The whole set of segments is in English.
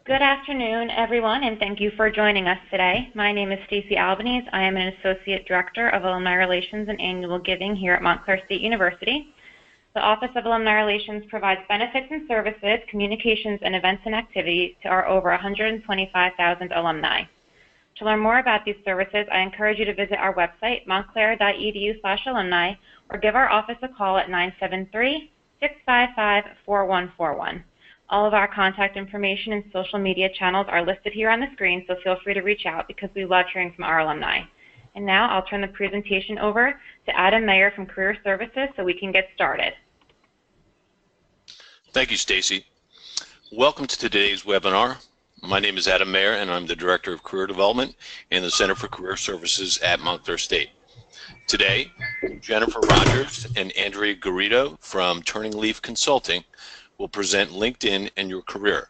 Good afternoon, everyone, and thank you for joining us today. My name is Stacy Albanese. I am an Associate Director of Alumni Relations and Annual Giving here at Montclair State University. The Office of Alumni Relations provides benefits and services, communications, and events and activities to our over 125,000 alumni. To learn more about these services, I encourage you to visit our website, montclair.edu/alumni, or give our office a call at 973-655-4141. All of our contact information and social media channels are listed here on the screen, so feel free to reach out because we love hearing from our alumni. And now I'll turn the presentation over to Adam Mayer from Career Services so we can get started. Thank you, Stacy. Welcome to today's webinar. My name is Adam Mayer, and I'm the Director of Career Development in the Center for Career Services at Montclair State. Today, Jennifer Rogers and Andrea Garrido from Turning Leaf Consulting will present LinkedIn and your career.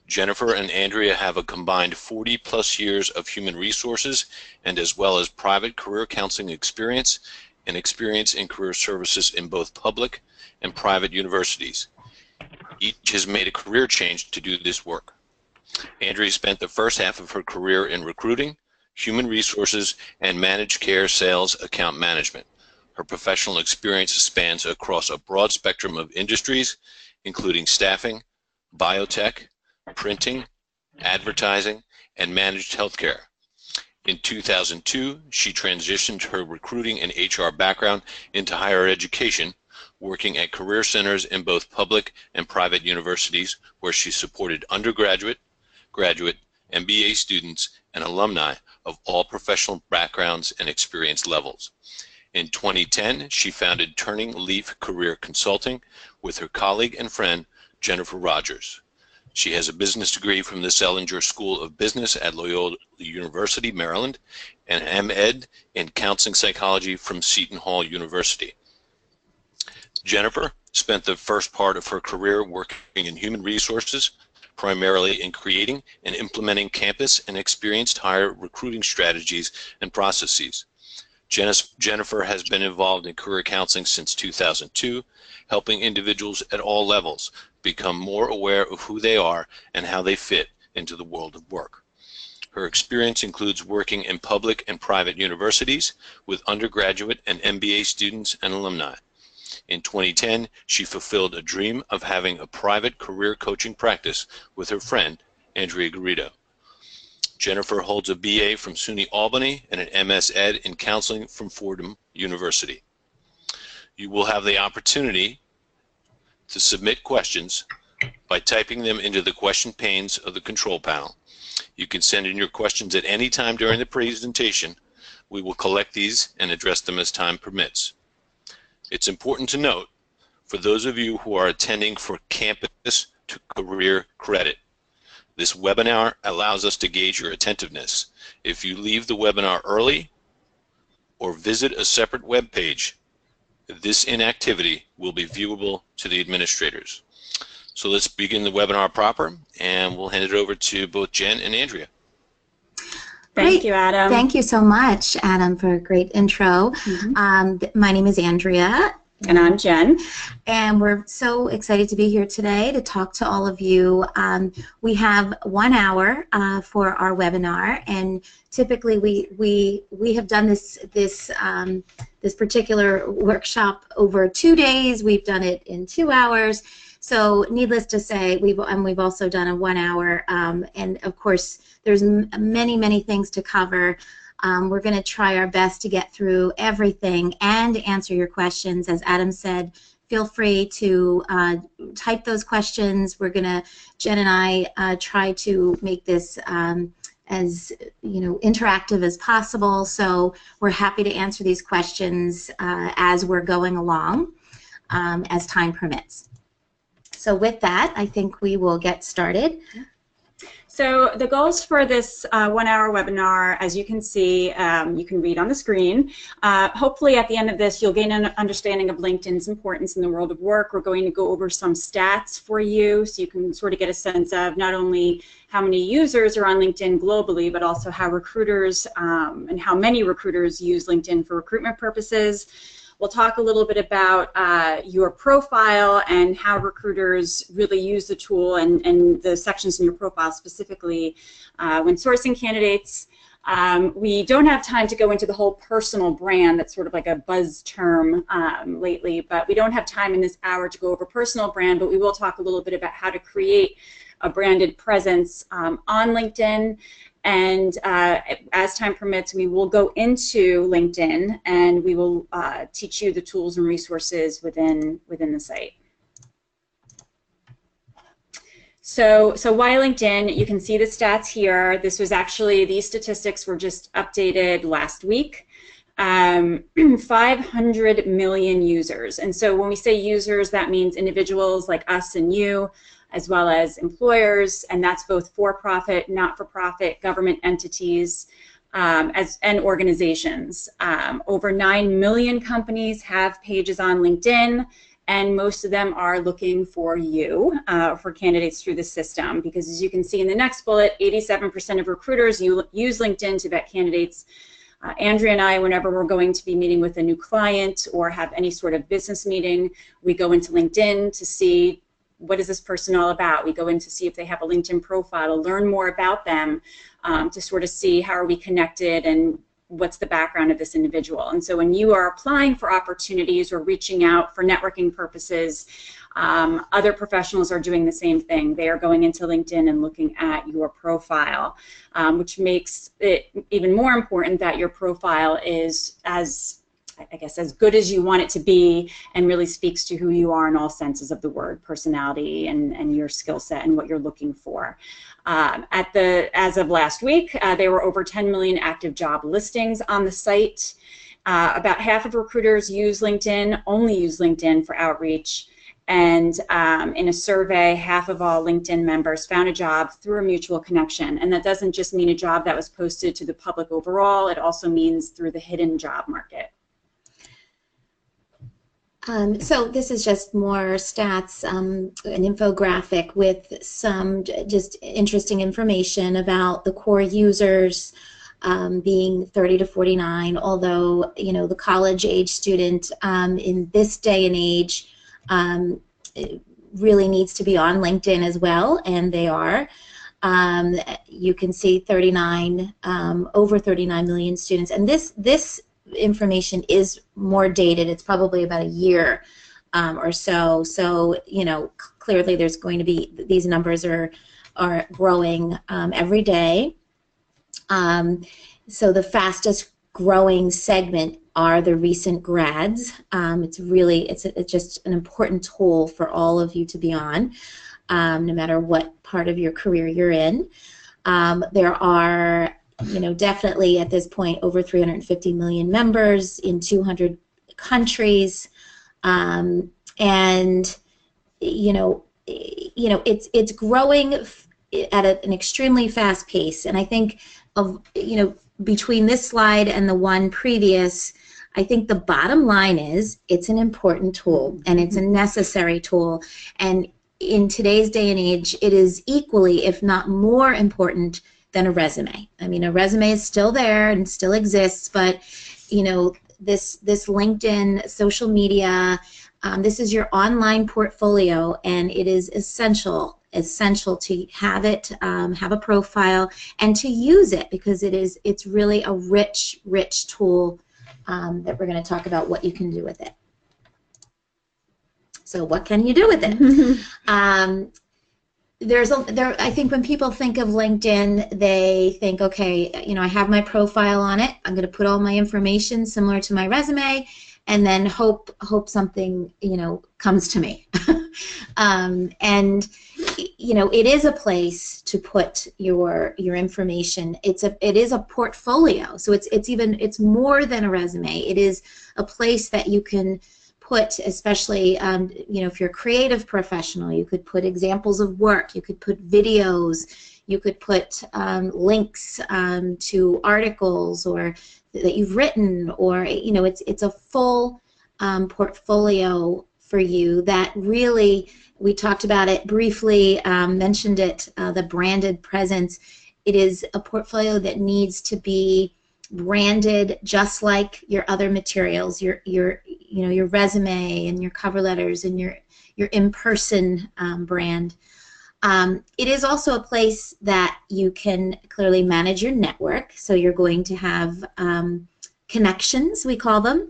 Jennifer and Andrea have a combined 40+ years of human resources and as well as private career counseling experience and experience in career services in both public and private universities. Each has made a career change to do this work. Andrea spent the first half of her career in recruiting, human resources, and managed care sales account management. Her professional experience spans across a broad spectrum of industries, including staffing, biotech, printing, advertising, and managed healthcare. In 2002, she transitioned her recruiting and HR background into higher education, working at career centers in both public and private universities, where she supported undergraduate, graduate, MBA students, and alumni of all professional backgrounds and experience levels. In 2010, she founded Turning Leaf Career Consulting with her colleague and friend, Jennifer Rogers. She has a business degree from the Selinger School of Business at Loyola University, Maryland, and an M.Ed in Counseling Psychology from Seton Hall University. Jennifer spent the first part of her career working in human resources, primarily in creating and implementing campus and experienced hire recruiting strategies and processes. Jennifer has been involved in career counseling since 2002, helping individuals at all levels become more aware of who they are and how they fit into the world of work. Her experience includes working in public and private universities with undergraduate and MBA students and alumni. In 2010, she fulfilled a dream of having a private career coaching practice with her friend, Andrea Garrido. Jennifer holds a BA from SUNY Albany and an MS.Ed in counseling from Fordham University. You will have the opportunity to submit questions by typing them into the question panes of the control panel. You can send in your questions at any time during the presentation. We will collect these and address them as time permits. It's important to note, for those of you who are attending for campus to career credit, this webinar allows us to gauge your attentiveness. If you leave the webinar early or visit a separate web page, this inactivity will be viewable to the administrators. So let's begin the webinar proper, and we'll hand it over to both Jen and Andrea. Thank you, Adam. Thank you so much, Adam, for a great intro. My name is Andrea. And I'm Jen. And we're so excited to be here today to talk to all of you. We have 1 hour for our webinar, and typically we have done this particular workshop over 2 days. We've done it in 2 hours. So needless to say, we've also done a 1 hour, and of course there's many things to cover. We're going to try our best to get through everything and answer your questions. As Adam said, feel free to type those questions. Jen and I try to make this as interactive as possible. So we're happy to answer these questions as we're going along, as time permits. So with that, I think we will get started. So the goals for this 1 hour webinar, as you can see, you can read on the screen. Hopefully at the end of this, you'll gain an understanding of LinkedIn's importance in the world of work. We're going to go over some stats for you so you can sort of get a sense of not only how many users are on LinkedIn globally, but also how recruiters and how many recruiters use LinkedIn for recruitment purposes. We'll talk a little bit about your profile and how recruiters really use the tool and the sections in your profile specifically when sourcing candidates. We don't have time to go into the whole personal brand that's sort of like a buzz term lately, but we don't have time in this hour to go over personal brand, but we will talk a little bit about how to create a branded presence on LinkedIn. And as time permits, we will go into LinkedIn and we will teach you the tools and resources within the site. So why LinkedIn? You can see the stats here. This was actually, these statistics were just updated last week. 500 million users. And so when we say users, that means individuals like us and you, as well as employers, and that's both for-profit, not-for-profit, government entities, and organizations. Over 9 million companies have pages on LinkedIn, and most of them are looking for you, for candidates through the system, because as you can see in the next bullet, 87% of recruiters use LinkedIn to vet candidates. Andrea and I, whenever we're going to be meeting with a new client or have any sort of business meeting, we go into LinkedIn to see what is this person all about. We go in to see if they have a LinkedIn profile, to learn more about them, to sort of see how are we connected and what's the background of this individual. And so when you are applying for opportunities or reaching out for networking purposes, other professionals are doing the same thing. They are going into LinkedIn and looking at your profile, which makes it even more important that your profile is as good as you want it to be and really speaks to who you are in all senses of the word, personality and your skill set and what you're looking for. As of last week, there were over 10 million active job listings on the site. About half of recruiters only use LinkedIn for outreach. And in a survey, half of all LinkedIn members found a job through a mutual connection. And that doesn't just mean a job that was posted to the public overall, it also means through the hidden job market. So this is just more stats, an infographic with some just interesting information about the core users being 30 to 49, although, you know, the college age student in this day and age really needs to be on LinkedIn as well, and they are. You can see 39, over 39 million students, and this information is more dated. It's probably about a year or so. So, you know, clearly there's going to be, these numbers are growing every day. So the fastest growing segment are the recent grads. It's just an important tool for all of you to be on, no matter what part of your career you're in. There are, you know, definitely at this point over 350 million members in 200 countries, and you know it's growing at an extremely fast pace. And I think between this slide and the one previous, I think the bottom line is it's an important tool and it's a necessary tool, and in today's day and age it is equally, if not more important than a resume. I mean, a resume is still there and still exists, but you know, this LinkedIn, social media, this is your online portfolio, and it is essential to have it, have a profile, and to use it, because it's really a rich tool that we're going to talk about what you can do with it. So what can you do with it? I think when people think of LinkedIn, they think, okay, you know, I have my profile on it. I'm going to put all my information similar to my resume, and then hope something, you know, comes to me. And you know, it is a place to put your information. It is a portfolio. So it's more than a resume. It is a place that you can put, especially you know, if you're a creative professional, you could put examples of work, you could put videos, you could put links to articles or that you've written, or you know, it's a full portfolio for you that really, we talked about it briefly, mentioned it, the branded presence. It is a portfolio that needs to be branded just like your other materials, your resume and your cover letters and your in-person brand. It is also a place that you can clearly manage your network. So you're going to have connections, we call them,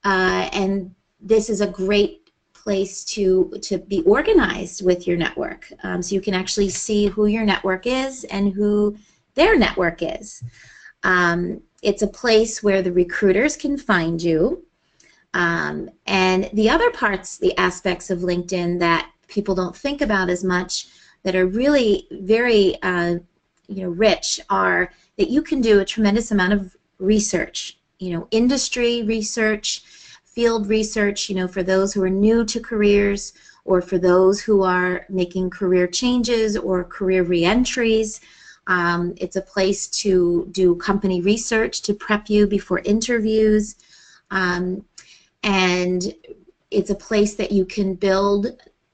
and this is a great place to be organized with your network. So you can actually see who your network is and who their network is. It's a place where the recruiters can find you. And the other parts, the aspects of LinkedIn that people don't think about as much, that are really very rich, are that you can do a tremendous amount of research, industry research, field research, for those who are new to careers or for those who are making career changes or career reentries. It's a place to do company research to prep you before interviews. And it's a place that you can build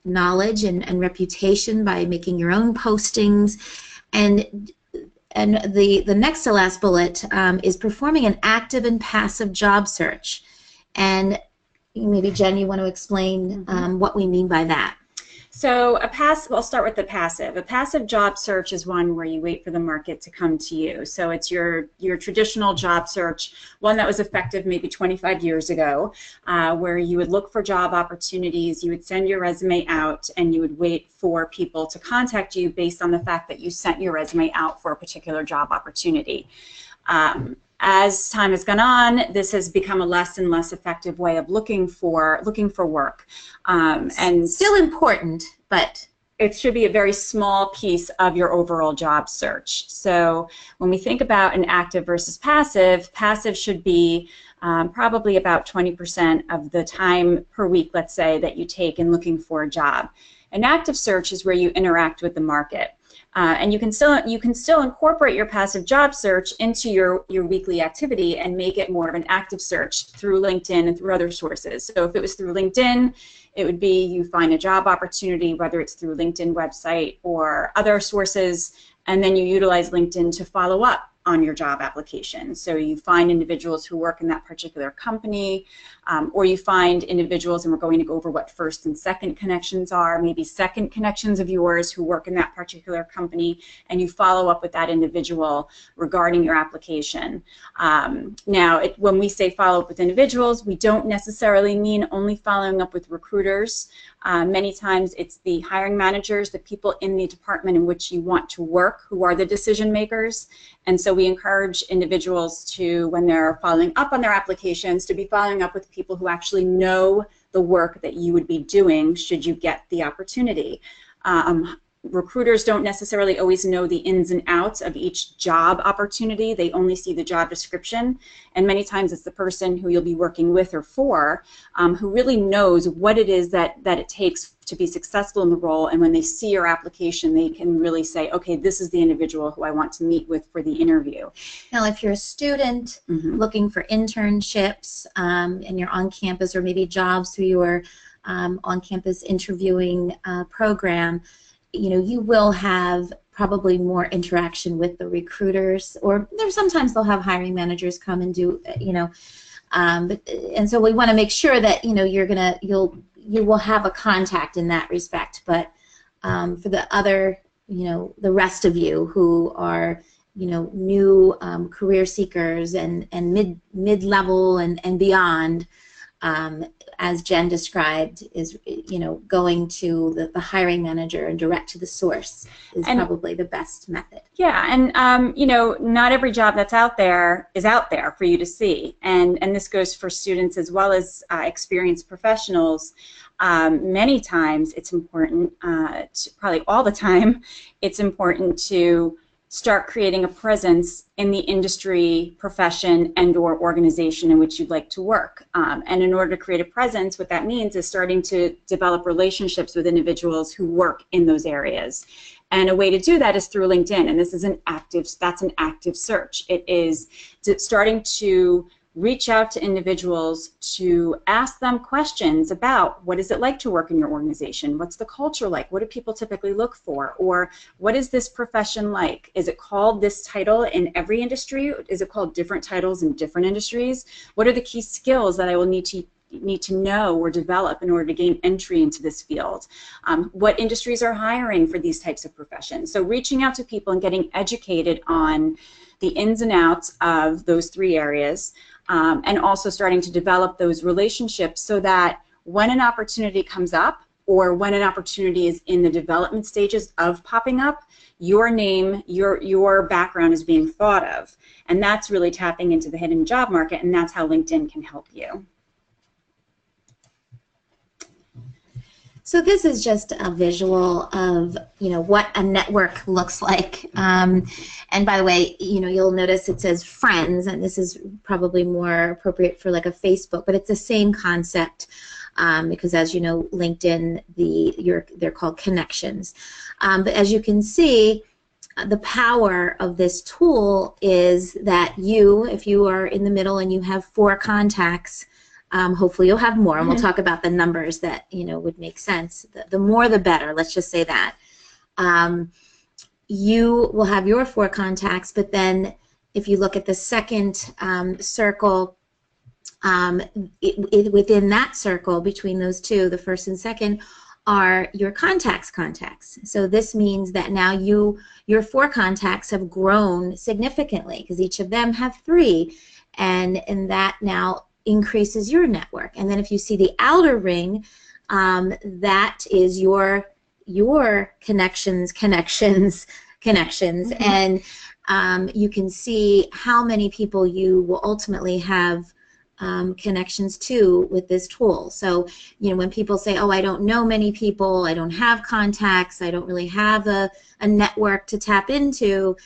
knowledge and reputation by making your own postings. And the next to last bullet is performing an active and passive job search. And maybe, Jen, you want to explain what we mean by that? So I'll start with the passive. A passive job search is one where you wait for the market to come to you. So it's your traditional job search, one that was effective maybe 25 years ago, where you would look for job opportunities, you would send your resume out, and you would wait for people to contact you based on the fact that you sent your resume out for a particular job opportunity. As time has gone on, this has become a less and less effective way of looking for work. And still important, but it should be a very small piece of your overall job search. So when we think about an active versus passive, passive should be probably about 20% of the time per week, let's say, that you take in looking for a job. An active search is where you interact with the market. And you can still incorporate your passive job search into your weekly activity and make it more of an active search through LinkedIn and through other sources. So if it was through LinkedIn, it would be you find a job opportunity, whether it's through LinkedIn website or other sources, and then you utilize LinkedIn to follow up on your job application. So you find individuals who work in that particular company, or you find individuals, and we're going to go over what first and second connections are, maybe second connections of yours who work in that particular company, and you follow up with that individual regarding your application. Now, when we say follow up with individuals, we don't necessarily mean only following up with recruiters. Many times it's the hiring managers, the people in the department in which you want to work, who are the decision makers. And so we encourage individuals to, when they're following up on their applications, to be following up with people who actually know the work that you would be doing should you get the opportunity. Recruiters don't necessarily always know the ins and outs of each job opportunity. They only see the job description, and many times it's the person who you'll be working with or for who really knows what it is that it takes to be successful in the role, and when they see your application, they can really say, okay, this is the individual who I want to meet with for the interview. Now, if you're a student looking for internships and you're on campus, or maybe jobs through your on-campus interviewing program, you will have probably more interaction with the recruiters, or sometimes they'll have hiring managers come and do, and so we want to make sure that you will have a contact in that respect. But for the other, the rest of you who are, new career seekers and mid-level and beyond, as Jen described, is going to the hiring manager and direct to the source is probably the best method. Yeah, and not every job that's out there is out there for you to see, and this goes for students as well as experienced professionals. Many times it's important, probably all the time, it's important to start creating a presence in the industry, profession, and or organization in which you'd like to work. And in order to create a presence, what that means is starting to develop relationships with individuals who work in those areas. And a way to do that is through LinkedIn, and this is that's an active search. It is starting to reach out to individuals to ask them questions about what is it like to work in your organization, what's the culture like, what do people typically look for, or what is this profession like? Is it called this title in every industry? Is it called different titles in different industries? What are the key skills that I will need to know or develop in order to gain entry into this field? What industries are hiring for these types of professions? So reaching out to people and getting educated on the ins and outs of those three areas, and also starting to develop those relationships so that when an opportunity comes up or when an opportunity is in the development stages of popping up, your name, your background is being thought of. And that's really tapping into the hidden job market, and that's how LinkedIn can help you. So this is just a visual of, what a network looks like. And by the way, you'll notice it says friends, and this is probably more appropriate for like a Facebook, but it's the same concept because, as you know, LinkedIn, they're called connections. But as you can see, the power of this tool is that if you are in the middle and you have 4 contacts, hopefully you'll have more, and we'll talk about the numbers that would make sense. The more the better, let's just say that. You will have your 4 contacts, but then if you look at the second circle, within that circle, between those two, the first and second, are your contacts. So this means that now your 4 contacts have grown significantly because each of them have 3, and that now increases your network. And then if you see the outer ring, that is your connections, and you can see how many people you will ultimately have connections to with this tool. So, when people say, oh, I don't know many people, I don't have contacts, I don't really have a network to tap into,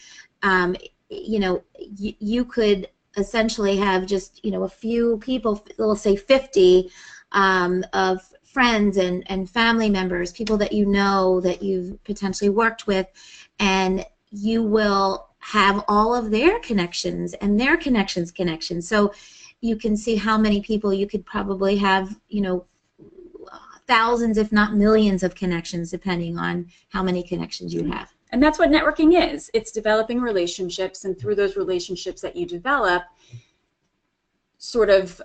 you could essentially have just a few people, we'll say 50 of friends and family members, people that that you've potentially worked with, and you will have all of their connections and their connections. So you can see how many people you could probably have, thousands if not millions of connections, depending on how many connections you have. And that's what networking is. It's developing relationships, and through those relationships that you develop, sort of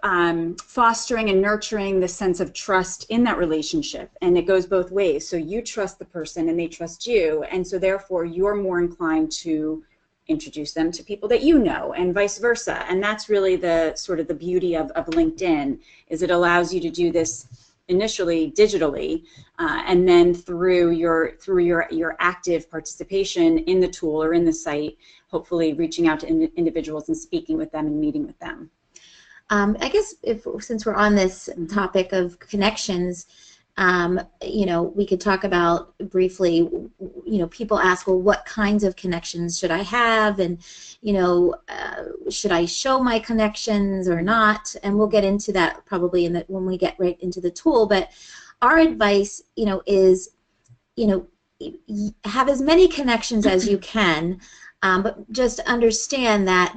fostering and nurturing the sense of trust in that relationship. And it goes both ways. So you trust the person and they trust you, and so therefore you're more inclined to introduce them to people that you know, and vice versa. And that's really the sort of the beauty of LinkedIn, is it allows you to do this initially digitally, and then through your active participation in the tool or in the site, hopefully reaching out to individuals and speaking with them and meeting with them. I guess since we're on this topic of connections, we could talk about briefly, people ask, well, what kinds of connections should I have, and should I show my connections or not? And we'll get into that probably when we get right into the tool. But our advice, is, have as many connections as you can, but just understand that,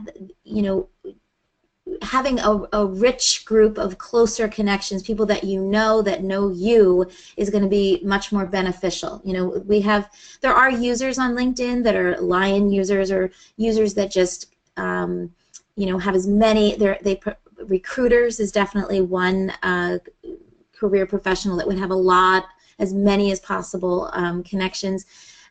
having a rich group of closer connections, people that that know you, is going to be much more beneficial. There are users on LinkedIn that are lion users, or users that just have as many. Recruiters is definitely one career professional that would have as many as possible connections.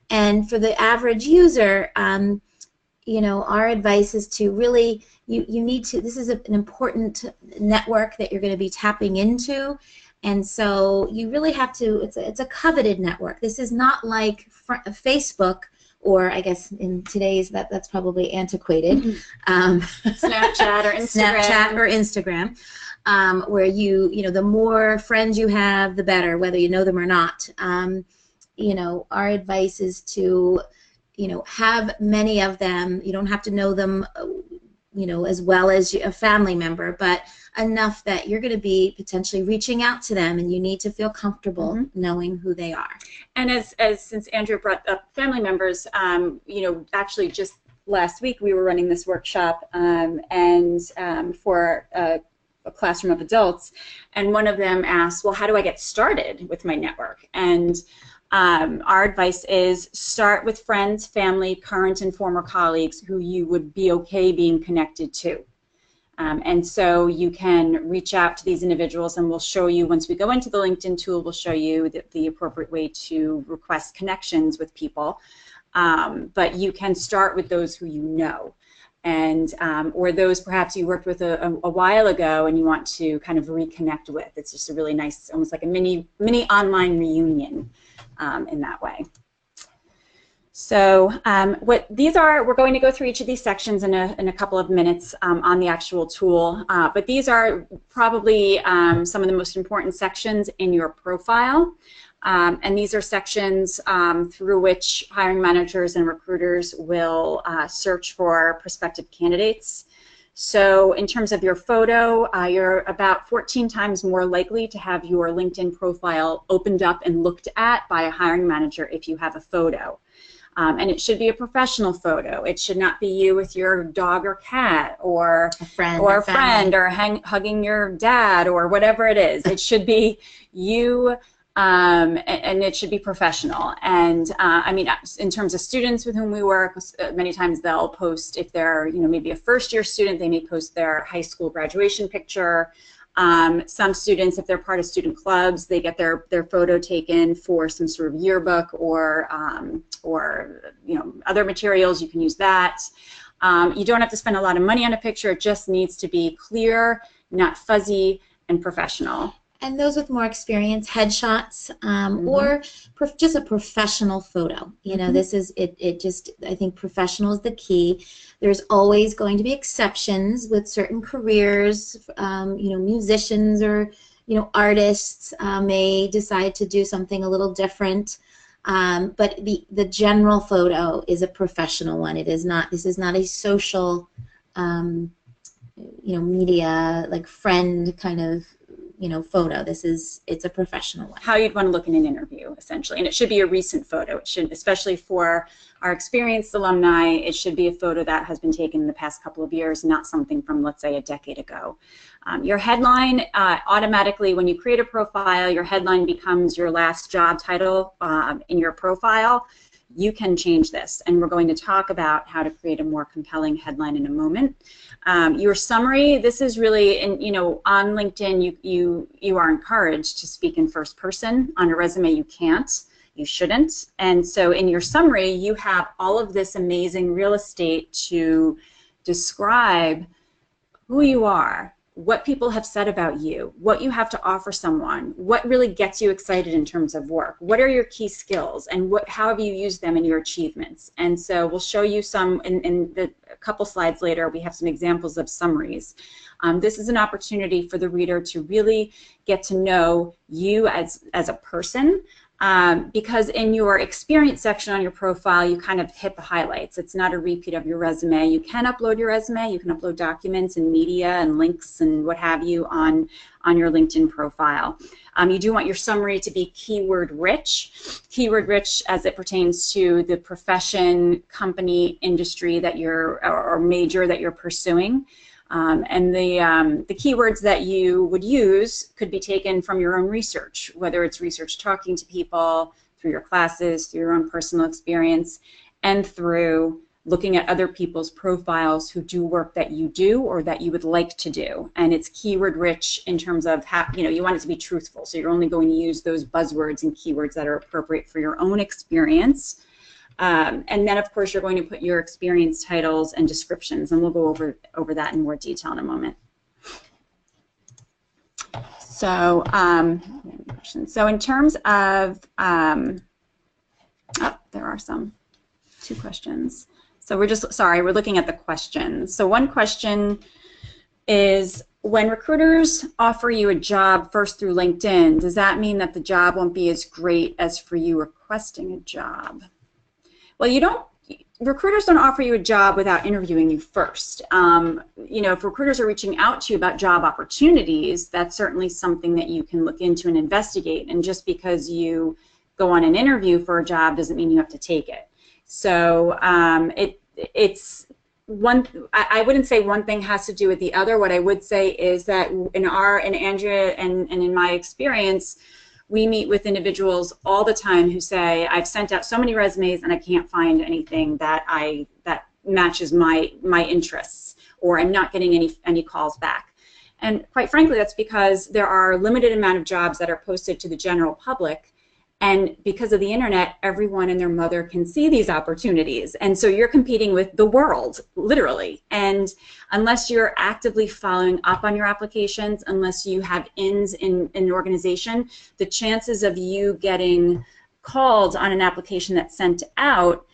And for the average user, our advice is to really, you need to, this is an important network that you're going to be tapping into, and so you really have to, it's a coveted network. This is not like Facebook, or I guess in today's, that's probably antiquated. Snapchat or Instagram. Where the more friends you have, the better, whether you know them or not. Our advice is to have many of them. You don't have to know them, as well as a family member, but enough that you're going to be potentially reaching out to them, and you need to feel comfortable knowing who they are. And as since Andrea brought up family members, actually just last week we were running this workshop for a classroom of adults, and one of them asked, well, how do I get started with my network? And our advice is start with friends, family, current and former colleagues who you would be okay being connected to. And so you can reach out to these individuals, and we'll show you, once we go into the LinkedIn tool, we'll show you the appropriate way to request connections with people. But you can start with those who you know, and or those perhaps you worked with a while ago and you want to kind of reconnect with. It's just a really nice, almost like a mini online reunion in that way. So what these are, we're going to go through each of these sections in a couple of minutes on the actual tool, but these are probably some of the most important sections in your profile. And these are sections through which hiring managers and recruiters will search for prospective candidates. So in terms of your photo, you're about 14 times more likely to have your LinkedIn profile opened up and looked at by a hiring manager if you have a photo. And it should be a professional photo. It should not be you with your dog or cat or a friend or hugging your dad or whatever it is. It should be you, and it should be professional. And I mean, in terms of students with whom we work, many times they'll post, if they're maybe a first-year student, they may post their high school graduation picture. Some students, if they're part of student clubs, they get their photo taken for some sort of yearbook or other materials. You can use that. You don't have to spend a lot of money on a picture. It just needs to be clear, not fuzzy, and professional. And those with more experience, headshots, or just a professional photo. This is it. Just, I think professional is the key. There's always going to be exceptions with certain careers. Musicians or artists may decide to do something a little different. But the general photo is a professional one. It is not. This is not a social, media like friend kind of photo. It's a professional one. How you'd want to look in an interview, essentially. And it should be a recent photo. It should, especially for our experienced alumni, it should be a photo that has been taken in the past couple of years, not something from, let's say, a decade ago. Your headline, automatically, when you create a profile, your headline becomes your last job title in your profile. You can change this, and we're going to talk about how to create a more compelling headline in a moment. Your summary, this is really, on LinkedIn, you are encouraged to speak in first person. On a resume, you can't. You shouldn't. And so in your summary, you have all of this amazing real estate to describe who you are, what people have said about you, what you have to offer someone, what really gets you excited in terms of work, what are your key skills, and how have you used them in your achievements. And so we'll show you some, in a couple slides later, we have some examples of summaries. This is an opportunity for the reader to really get to know you as a person, because in your experience section on your profile, you kind of hit the highlights. It's not a repeat of your resume. You can upload your resume. You can upload documents and media and links and what have you on your LinkedIn profile. You do want your summary to be keyword rich as it pertains to the profession, company, industry that or major that you're pursuing. And the keywords that you would use could be taken from your own research, whether it's research talking to people, through your classes, through your own personal experience, and through looking at other people's profiles who do work that you do or that you would like to do. And it's keyword rich in terms of how, you want it to be truthful. So you're only going to use those buzzwords and keywords that are appropriate for your own experience. And then, of course, you're going to put your experience titles and descriptions, and we'll go over that in more detail in a moment. So, so in terms of, there are two questions. So we're looking at the questions. So one question is, when recruiters offer you a job first through LinkedIn, does that mean that the job won't be as great as for you requesting a job? Well, recruiters don't offer you a job without interviewing you first. If recruiters are reaching out to you about job opportunities, that's certainly something that you can look into and investigate. And just because you go on an interview for a job doesn't mean you have to take it. So it's one. I wouldn't say one thing has to do with the other. What I would say is that in Andrea and in my experience, we meet with individuals all the time who say, I've sent out so many resumes and I can't find anything that matches my interests, or I'm not getting any calls back. And quite frankly, that's because there are a limited amount of jobs that are posted to the general public. And because of the internet, everyone and their mother can see these opportunities. And so you're competing with the world, literally. And unless you're actively following up on your applications, unless you have ins in an organization, the chances of you getting called on an application that's sent out,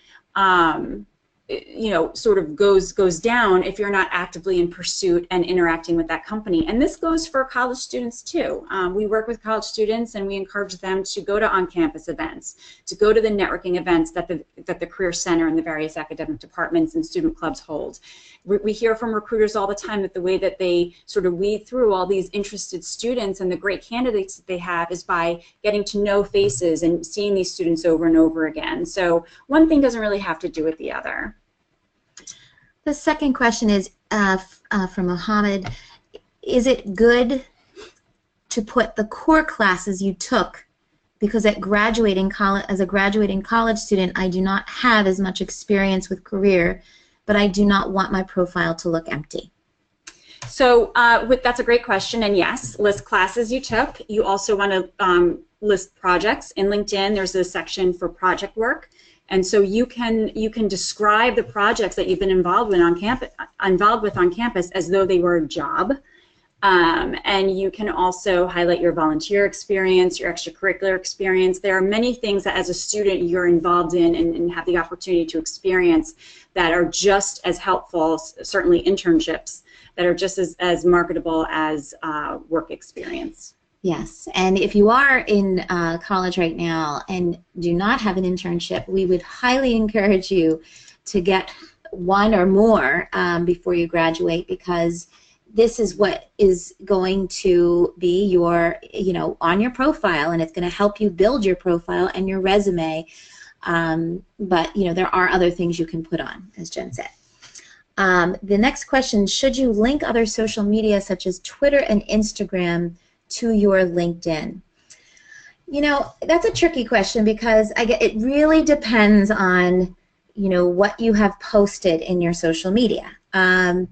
sort of goes down if you're not actively in pursuit and interacting with that company. And this goes for college students too. We work with college students and we encourage them to go to on-campus events, to go to the networking events that the Career Center and the various academic departments and student clubs hold. We hear from recruiters all the time that the way that they sort of weed through all these interested students and the great candidates that they have is by getting to know faces and seeing these students over and over again. So one thing doesn't really have to do with the other. The second question is from Mohammed. Is it good to put the core classes you took? Because as a graduating college student, I do not have as much experience with career, but I do not want my profile to look empty. So that's a great question, and yes, list classes you took. You also want to list projects. In LinkedIn, there's a section for project work. And so you can describe the projects that you've been involved with on campus as though they were a job, and you can also highlight your volunteer experience, your extracurricular experience. There are many things that as a student you're involved in and have the opportunity to experience that are just as helpful, certainly internships, that are just as marketable as work experience. Yes, and if you are in college right now and do not have an internship, we would highly encourage you to get one or more before you graduate, because this is what is going to be your, on your profile, and it's going to help you build your profile and your resume. But there are other things you can put on, as Jen said. The next question: should you link other social media such as Twitter and Instagram to your LinkedIn? That's a tricky question, because it really depends on what you have posted in your social media. It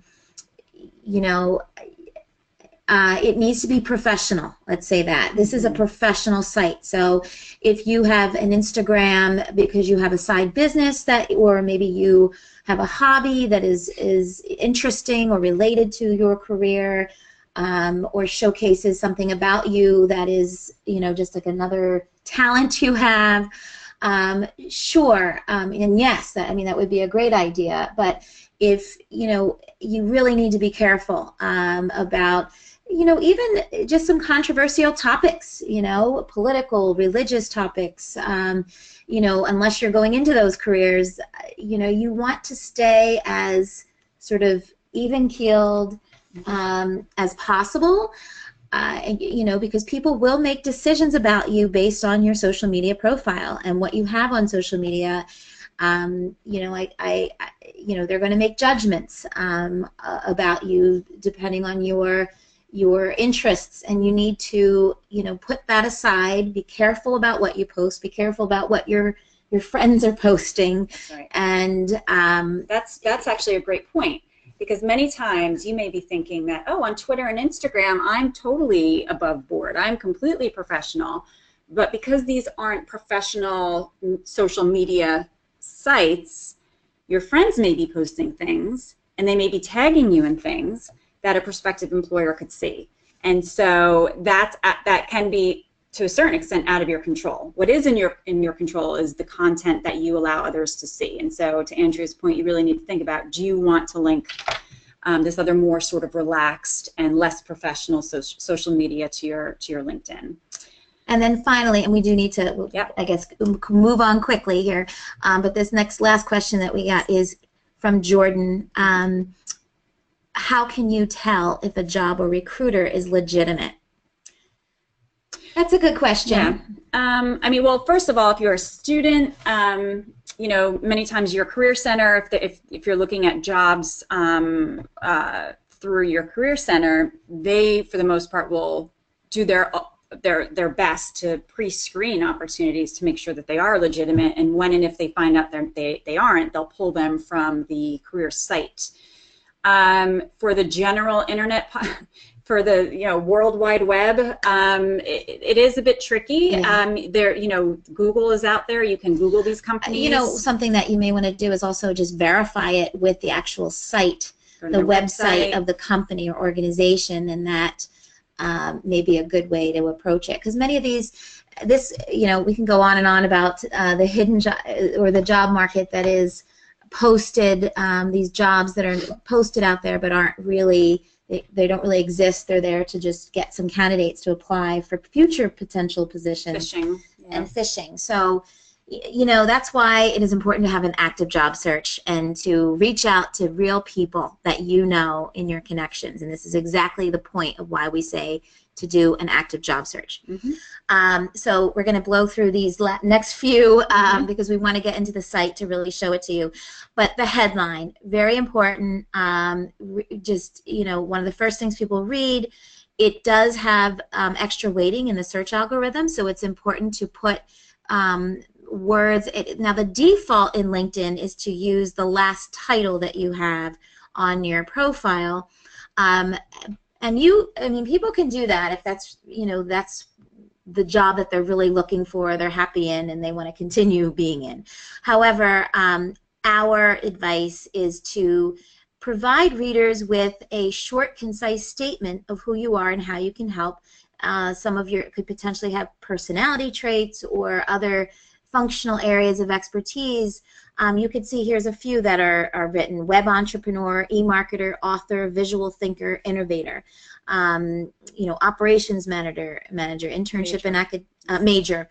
needs to be professional, let's say that. This is a professional site. So if you have an Instagram because you have a side business or maybe you have a hobby that is interesting or related to your career, or showcases something about you that is, just like another talent you have, sure, and yes, that would be a great idea. But if, you really need to be careful about, even just some controversial topics, political, religious topics, unless you're going into those careers, you want to stay as sort of even-keeled as possible, because people will make decisions about you based on your social media profile and what you have on social media. They're going to make judgments about you depending on your interests, and you need to put that aside. Be careful about what you post. Be careful about what your friends are posting. That's right. And that's actually a great point. Because many times you may be thinking that, oh, on Twitter and Instagram, I'm totally above board. I'm completely professional. But because these aren't professional social media sites, your friends may be posting things, and they may be tagging you in things that a prospective employer could see. And so that can be, to a certain extent, out of your control. What is in your control is the content that you allow others to see. And so, to Andrea's point, you really need to think about: do you want to link this other more sort of relaxed and less professional social media to your LinkedIn? And then finally, and we do need to, I guess, move on quickly here. But this last question that we got is from Jordan. How can you tell if a job or recruiter is legitimate? That's a good question. Yeah. I mean, well, first of all, if you're a student, you know, many times your career center, if you're looking at jobs through your career center, they, for the most part, will do their best to pre-screen opportunities to make sure that they are legitimate, and when and if they find out they aren't, they'll pull them from the career site. For the general internet, for the World Wide Web, it is a bit tricky. Yeah. Google is out there. You can Google these companies. Something that you may want to do is also just verify it with the actual site, the website of the company or organization, and that may be a good way to approach it. Because many of we can go on and on about the hidden or the job market that is posted, these jobs that are posted out there but aren't really, they don't really exist. They're there to just get some candidates to apply for future potential positions. Phishing. Yeah. And phishing. So, that's why it is important to have an active job search and to reach out to real people that you know in your connections. And this is exactly the point of why we say to do an active job search. Mm-hmm. So we're going to blow through these next few because we want to get into the site to really show it to you. But the headline, very important. Just, one of the first things people read. It does have extra weighting in the search algorithm, so it's important to put words. Now, the default in LinkedIn is to use the last title that you have on your profile. People can do that if that's the job that they're really looking for, they're happy in, and they want to continue being in. However, our advice is to provide readers with a short, concise statement of who you are and how you can help. Some of your could potentially have personality traits or other functional areas of expertise. You could see here's a few that are written: web entrepreneur, e-marketer, author, visual thinker, innovator, operations manager, internship major.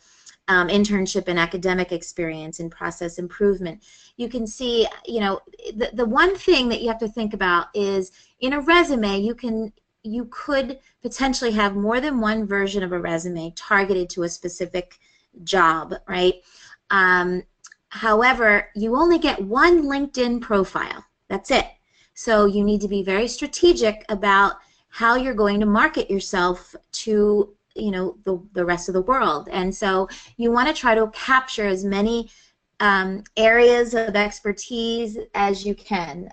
Internship and academic experience in process improvement. You can see, the one thing that you have to think about is in a resume, you could potentially have more than one version of a resume targeted to a specific job, right? However, you only get one LinkedIn profile. That's it. So you need to be very strategic about how you're going to market yourself to the rest of the world. And so you want to try to capture as many areas of expertise as you can,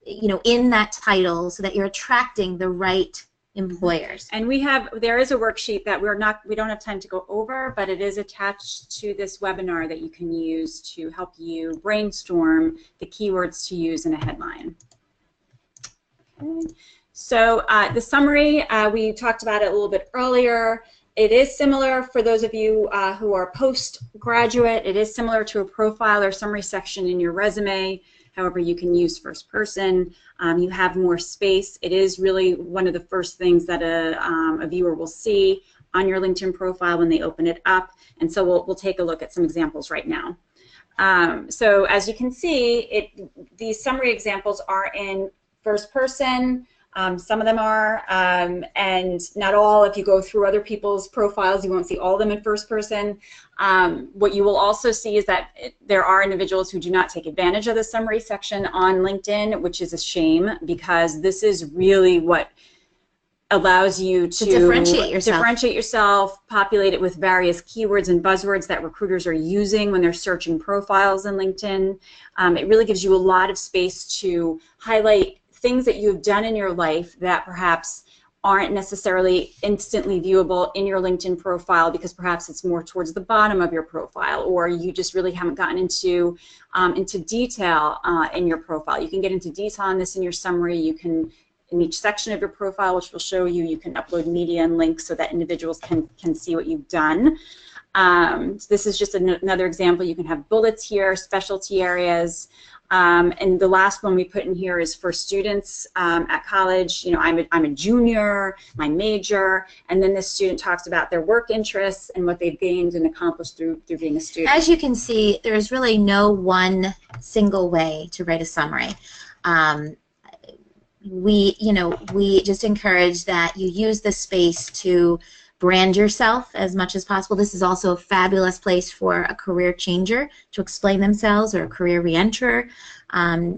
in that title, so that you're attracting the right employers. And there is a worksheet that we don't have time to go over, but it is attached to this webinar that you can use to help you brainstorm the keywords to use in a headline. Okay. So the summary, we talked about it a little bit earlier. It is similar for those of you who are postgraduate. It is similar to a profile or summary section in your resume. However, you can use first person. You have more space. It is really one of the first things that a viewer will see on your LinkedIn profile when they open it up. And so we'll take a look at some examples right now. So as you can see, these summary examples are in first person. Some of them are, and not all. If you go through other people's profiles, you won't see all of them in first person. What you will also see is that there are individuals who do not take advantage of the summary section on LinkedIn, which is a shame, because this is really what allows you to differentiate yourself, populate it with various keywords and buzzwords that recruiters are using when they're searching profiles in LinkedIn. It really gives you a lot of space to highlight things that you've done in your life that perhaps aren't necessarily instantly viewable in your LinkedIn profile, because perhaps it's more towards the bottom of your profile, or you just really haven't gotten into detail in your profile. You can get into detail on this in your summary. You can, in each section of your profile, which will show you, you can upload media and links so that individuals can see what you've done. So this is just another example. You can have bullets here, specialty areas. And the last one we put in here is for students at college. I'm a junior, my major, and then this student talks about their work interests and what they've gained and accomplished through being a student. As you can see, there's really no one single way to write a summary. We just encourage that you use this space to brand yourself as much as possible. This is also a fabulous place for a career changer to explain themselves, or a career re-enterer,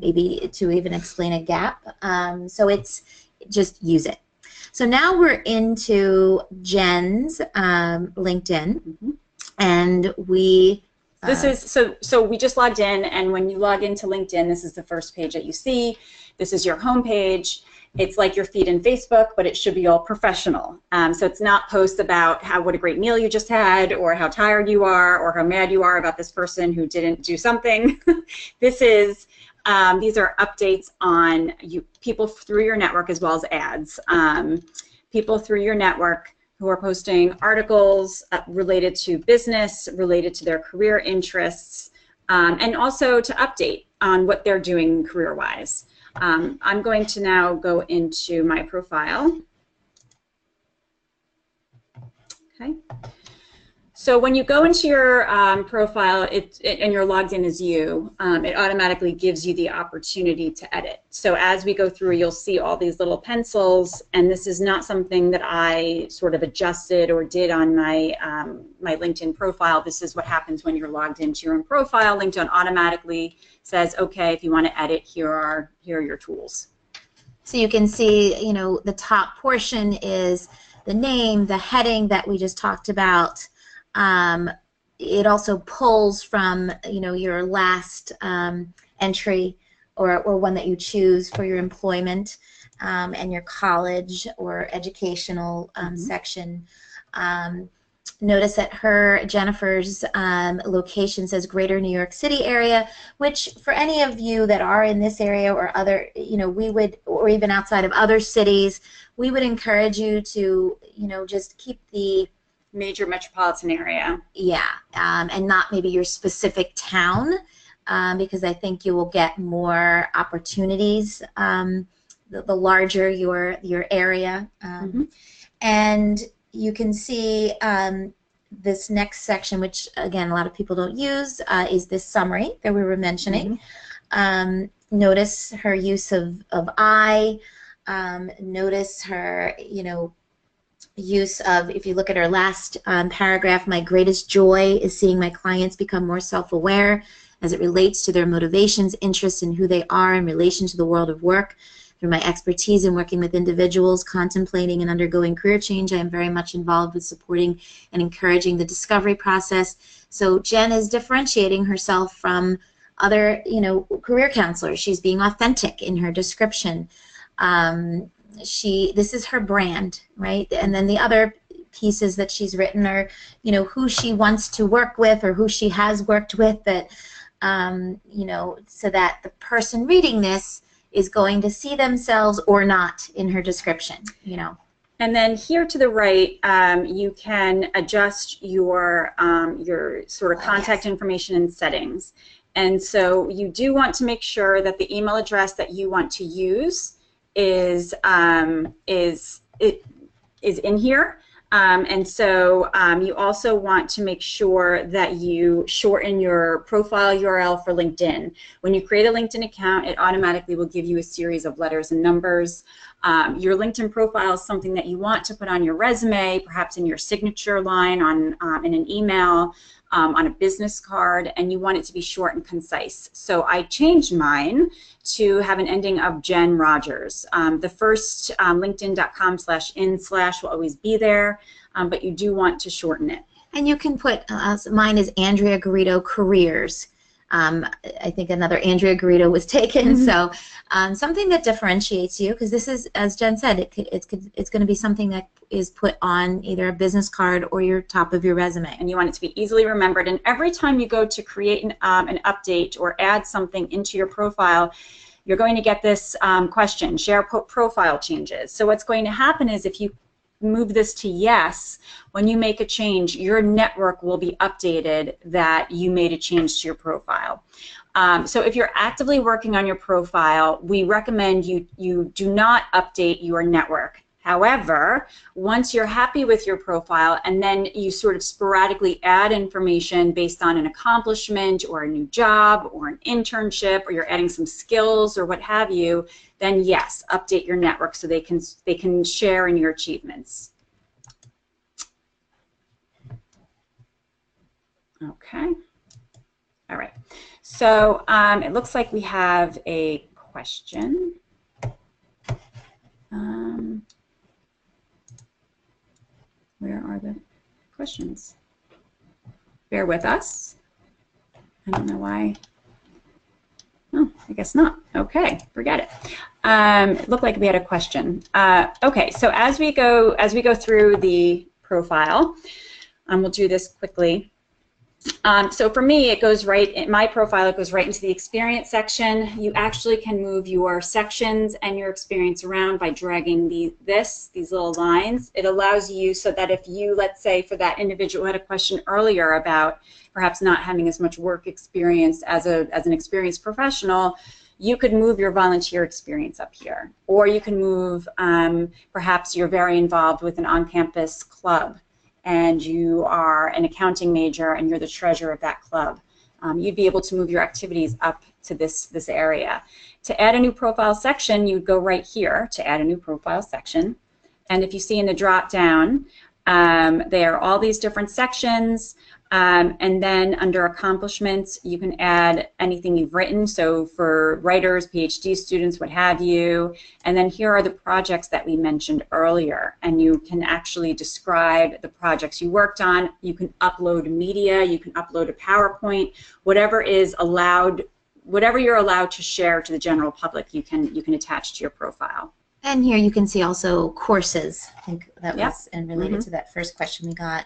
maybe to even explain a gap. So it's just use it. So now we're into Jen's LinkedIn, and we. This is so we just logged in, and when you log into LinkedIn, this is the first page that you see. This is your home page. It's like your feed in Facebook, but it should be all professional. So it's not posts about what a great meal you just had, or how tired you are, or how mad you are about this person who didn't do something. This is these are updates on people through your network, as well as ads. People through your network who are posting articles related to business, related to their career interests, and also to update on what they're doing career-wise. I'm going to now go into my profile. Okay. So when you go into your profile and you're logged in as you, it automatically gives you the opportunity to edit. So as we go through, you'll see all these little pencils, and this is not something that I sort of adjusted or did on my my LinkedIn profile. This is what happens when you're logged into your own profile. LinkedIn automatically says, okay, if you want to edit, here are your tools. So you can see, you know, the top portion is the name, the heading that we just talked about. It also pulls from, you know, your last entry or one that you choose for your employment, and your college or educational section. Notice that Jennifer's location says Greater New York City area, which for any of you that are in this area or other, you know, we would, or even outside of other cities, we would encourage you to, you know, just keep the major metropolitan area. Yeah, and not maybe your specific town, because I think you will get more opportunities the larger your area. And you can see this next section, which again a lot of people don't use, is this summary that we were mentioning. Notice her use of I. Notice her, you know, use of, if you look at our last paragraph, my greatest joy is seeing my clients become more self-aware as it relates to their motivations, interests, and who they are in relation to the world of work. Through my expertise in working with individuals contemplating and undergoing career change, I am very much involved with supporting and encouraging the discovery process. So Jen is differentiating herself from other, you know, career counselors. She's being authentic in her description. This is her brand, right? And then the other pieces that she's written are, you know, who she wants to work with or who she has worked with, that, you know, so that the person reading this is going to see themselves or not in her description, you know. And then here to the right, you can adjust your sort of contact information and settings. And so you do want to make sure that the email address that you want to use is in here, and so you also want to make sure that you shorten your profile URL for LinkedIn. When you create a LinkedIn account, it automatically will give you a series of letters and numbers. Your LinkedIn profile is something that you want to put on your resume, perhaps in your signature line on in an email, on a business card, and you want it to be short and concise. So I changed mine to have an ending of Jen Rogers. The first linkedin.com/in/ will always be there, but you do want to shorten it. And you can put, mine is Andrea Garrido Careers. I think another Andrea Garrido was taken. So something that differentiates you, because this is, as Jen said, it's going to be something that is put on either a business card or your top of your resume. And you want it to be easily remembered. And every time you go to create an update or add something into your profile, you're going to get this question, share profile changes. So what's going to happen is if you move this to yes, when you make a change, your network will be updated that you made a change to your profile. So if you're actively working on your profile, we recommend you do not update your network. However, once you're happy with your profile and then you sort of sporadically add information based on an accomplishment or a new job or an internship, or you're adding some skills or what have you, then yes, update your network so they can share in your achievements. Okay. All right. So it looks like we have a question. Where are the questions? Bear with us. I don't know why. Oh, I guess not. Okay, forget it. It looked like we had a question. Okay, so as we go through the profile, we'll do this quickly. So for me, it goes right in my profile. It goes right into the experience section. You actually can move your sections and your experience around by dragging these little lines. It allows you so that if you, let's say, for that individual who had a question earlier about perhaps not having as much work experience as an experienced professional, you could move your volunteer experience up here, or you can move perhaps you're very involved with an on-campus club, and you are an accounting major and you're the treasurer of that club. You'd be able to move your activities up to this area. To add a new profile section, you'd go right here to add a new profile section. And if you see in the drop down, there are all these different sections. And then under accomplishments, you can add anything you've written. So for writers, PhD students, what have you. And then here are the projects that we mentioned earlier. And you can actually describe the projects you worked on. You can upload media. You can upload a PowerPoint. Whatever is allowed, whatever you're allowed to share to the general public, you can attach to your profile. And here you can see also courses. I think that was and related to that first question we got.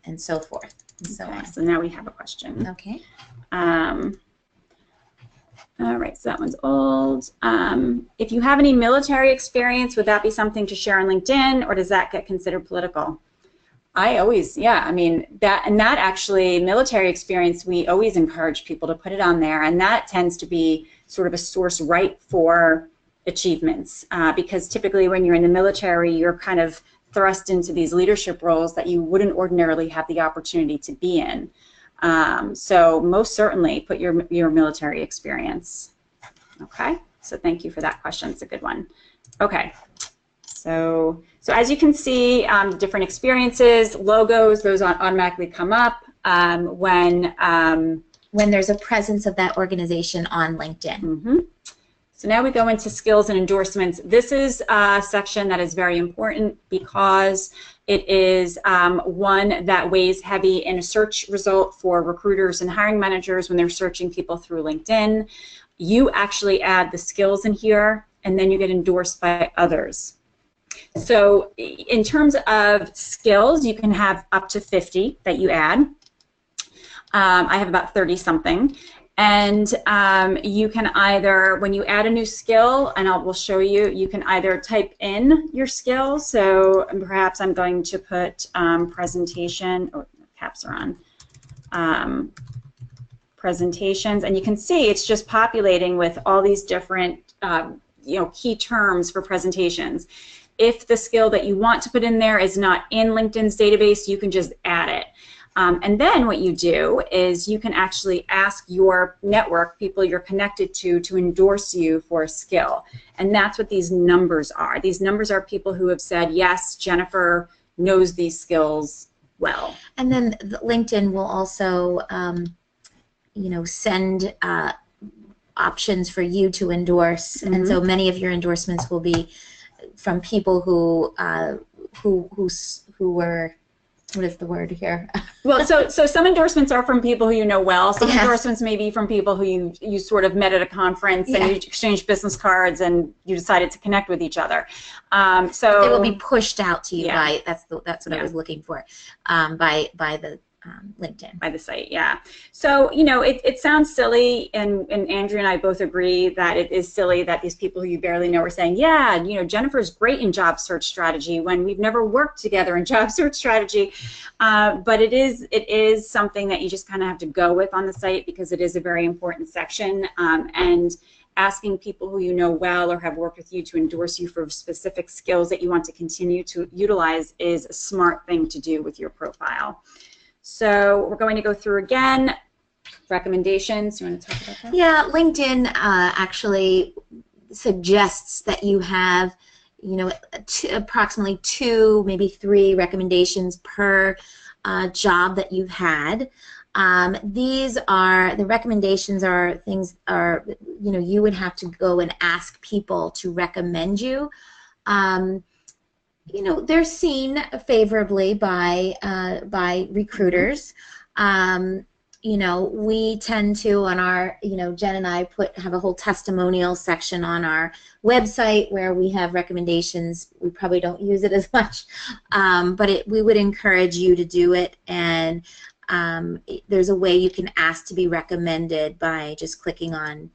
And so forth, and so on. So now we have a question. Okay. All right, so that one's old. If you have any military experience, would that be something to share on LinkedIn, or does that get considered political? I always, I mean, that actually, military experience, we always encourage people to put it on there, and that tends to be sort of a source right for achievements, because typically when you're in the military, you're kind of thrust into these leadership roles that you wouldn't ordinarily have the opportunity to be in. So most certainly put your military experience. Okay, so thank you for that question. It's a good one. Okay, so as you can see, different experiences, logos, those automatically come up when there's a presence of that organization on LinkedIn. Mm-hmm. So now we go into skills and endorsements. This is a section that is very important because it is one that weighs heavy in a search result for recruiters and hiring managers when they're searching people through LinkedIn. You actually add the skills in here, and then you get endorsed by others. So in terms of skills, you can have up to 50 that you add. I have about 30-something. And you can either, when you add a new skill, and we'll show you, you can either type in your skill. So perhaps I'm going to put presentation, caps are on, presentations, and you can see it's just populating with all these different key terms for presentations. If the skill that you want to put in there is not in LinkedIn's database, you can just add it. And then what you do is you can actually ask your network, people you're connected to endorse you for a skill. And that's what these numbers are. These numbers are people who have said, yes, Jennifer knows these skills well. And then LinkedIn will also, send options for you to endorse. Mm-hmm. And so many of your endorsements will be from people who were, what is the word here? Well, so some endorsements are from people who you know well. Some endorsements may be from people who you sort of met at a conference and you exchanged business cards and you decided to connect with each other. So it will be pushed out to you by that's what I was looking for by the LinkedIn. By the site, yeah. So, it sounds silly, and Andrea and I both agree that it is silly that these people who you barely know are saying, yeah, Jennifer's great in job search strategy when we've never worked together in job search strategy. But it is something that you just kind of have to go with on the site because it is a very important section. And asking people who you know well or have worked with you to endorse you for specific skills that you want to continue to utilize is a smart thing to do with your profile. So we're going to go through again recommendations. You want to talk about that? Yeah, LinkedIn actually suggests that you have approximately 2, maybe 3 recommendations per job that you've had. These are the recommendations are things you would have to go and ask people to recommend you. They're seen favorably by recruiters. We tend to on our, Jen and I have a whole testimonial section on our website where we have recommendations. We probably don't use it as much, but we would encourage you to do it, and there's a way you can ask to be recommended by just clicking on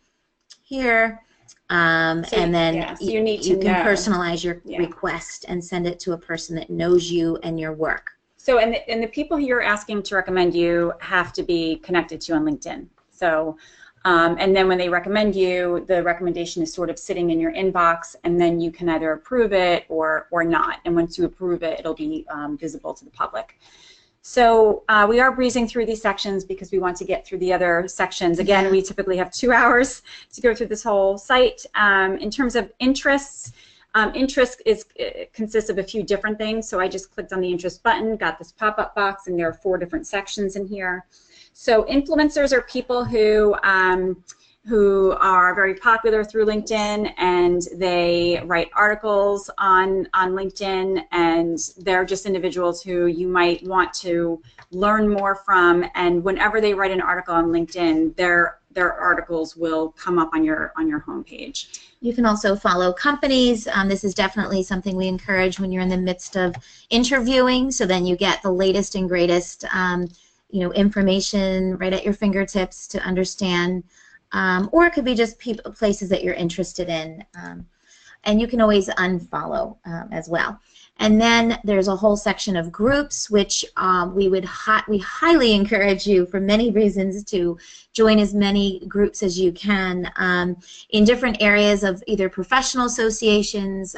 here. And then so you can personalize your request and send it to a person that knows you and your work. So, and the people who you're asking to recommend you have to be connected to you on LinkedIn. So, and then when they recommend you, the recommendation is sort of sitting in your inbox, and then you can either approve it or not. And once you approve it, it'll be visible to the public. So we are breezing through these sections because we want to get through the other sections. Again, we typically have 2 hours to go through this whole site. In terms of interests, interest consists of a few different things. So I just clicked on the interest button, got this pop-up box, and there are 4 different sections in here. So influencers are people who are very popular through LinkedIn, and they write articles on LinkedIn, and they're just individuals who you might want to learn more from, and whenever they write an article on LinkedIn, their articles will come up on your homepage. You can also follow companies. This is definitely something we encourage when you're in the midst of interviewing, so then you get the latest and greatest information right at your fingertips to understand. Or it could be just places that you're interested in, and you can always unfollow as well. And then there's a whole section of groups, which we highly encourage you for many reasons to join as many groups as you can in different areas of either professional associations,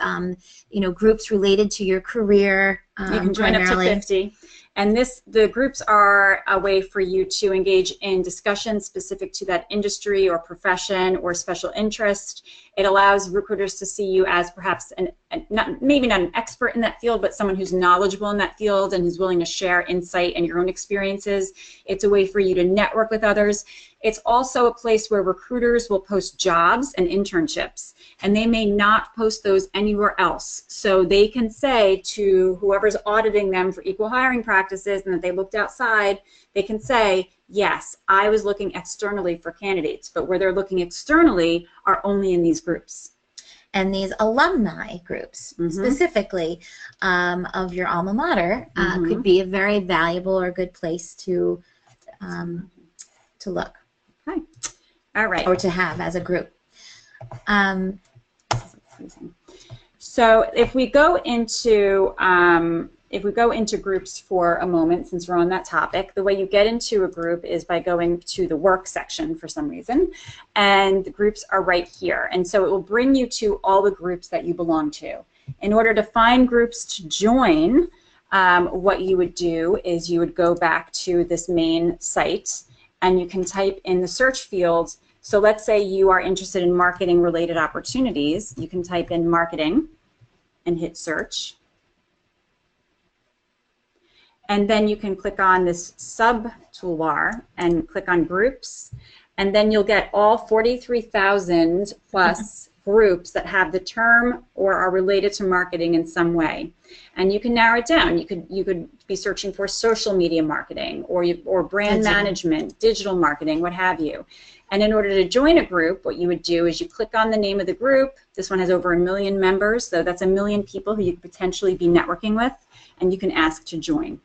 groups related to your career. You can join up to 50. And the groups are a way for you to engage in discussions specific to that industry or profession or special interest. It allows recruiters to see you as perhaps maybe not an expert in that field, but someone who's knowledgeable in that field and who's willing to share insight and your own experiences. It's a way for you to network with others. It's also a place where recruiters will post jobs and internships, and they may not post those anywhere else. So they can say to whoever's auditing them for equal hiring practices and that they looked outside, they can say, yes, I was looking externally for candidates, but where they're looking externally are only in these groups. And these alumni groups, specifically of your alma mater, could be a very valuable or good place to look. Okay. All right. Or to have as a group. So if we go into groups for a moment, since we're on that topic, the way you get into a group is by going to the work section for some reason, and the groups are right here. And so it will bring you to all the groups that you belong to. In order to find groups to join, what you would do is you would go back to this main site, and you can type in the search field. So let's say you are interested in marketing related opportunities. You can type in marketing and hit search. And then you can click on this sub toolbar and click on groups, and then you'll get all 43,000 plus groups that have the term or are related to marketing in some way. And you can narrow it down. You could be searching for social media marketing or brand management, digital marketing, what have you. And in order to join a group, what you would do is you click on the name of the group. This one has over 1 million members, so that's 1 million people who you could potentially be networking with, and you can ask to join.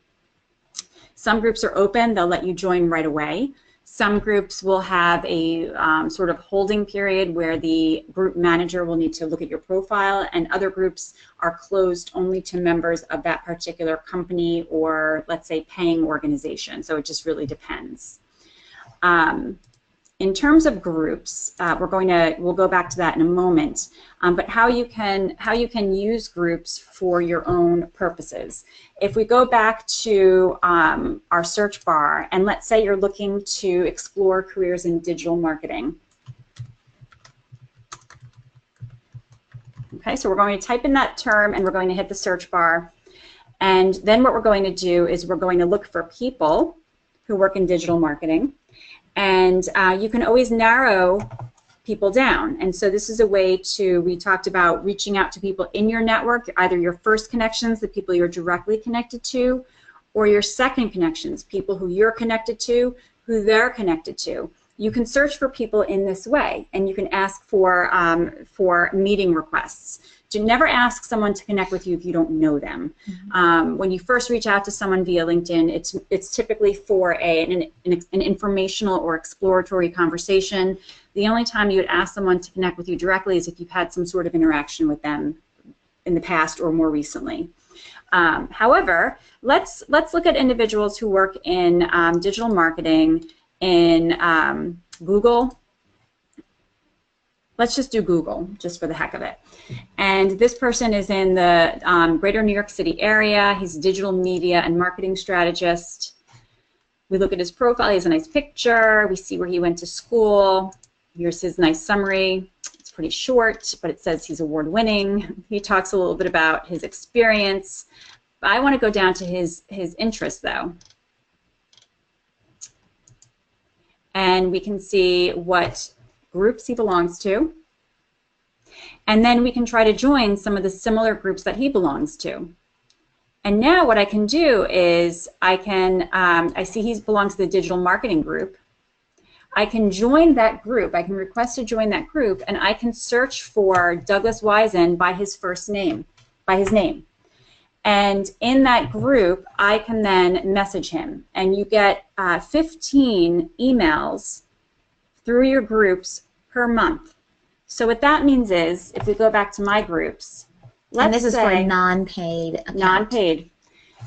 Some groups are open, they'll let you join right away. Some groups will have a sort of holding period where the group manager will need to look at your profile, and other groups are closed only to members of that particular company or, let's say, paying organization. So it just really depends. In terms of groups, we'll go back to that in a moment. But how you can use groups for your own purposes. If we go back to our search bar, and let's say you're looking to explore careers in digital marketing. Okay, so we're going to type in that term and we're going to hit the search bar. And then what we're going to do is we're going to look for people who work in digital marketing. And you can always narrow people down. And so this is a way to, we talked about reaching out to people in your network, either your first connections, the people you're directly connected to, or your second connections, people who you're connected to, who they're connected to. You can search for people in this way, and you can ask for meeting requests. Do never ask someone to connect with you if you don't know them. Mm-hmm. When you first reach out to someone via LinkedIn, it's typically for an informational or exploratory conversation. The only time you would ask someone to connect with you directly is if you've had some sort of interaction with them in the past or more recently. However, let's look at individuals who work in digital marketing in Google. Let's just do Google, just for the heck of it. And this person is in the greater New York City area. He's a digital media and marketing strategist. We look at his profile. He has a nice picture. We see where he went to school. Here's his nice summary. It's pretty short, but it says he's award-winning. He talks a little bit about his experience. I want to go down to his interests, though. And we can see what groups he belongs to. And then we can try to join some of the similar groups that he belongs to. And now what I can do is I see he belongs to the digital marketing group. I can join that group. I can request to join that group, and I can search for Douglas Wisen by his first name, by his name. And in that group, I can then message him. And you get 15 emails through your groups per month. So what that means is, if we go back to my groups, and this is for a non-paid account. Non-paid.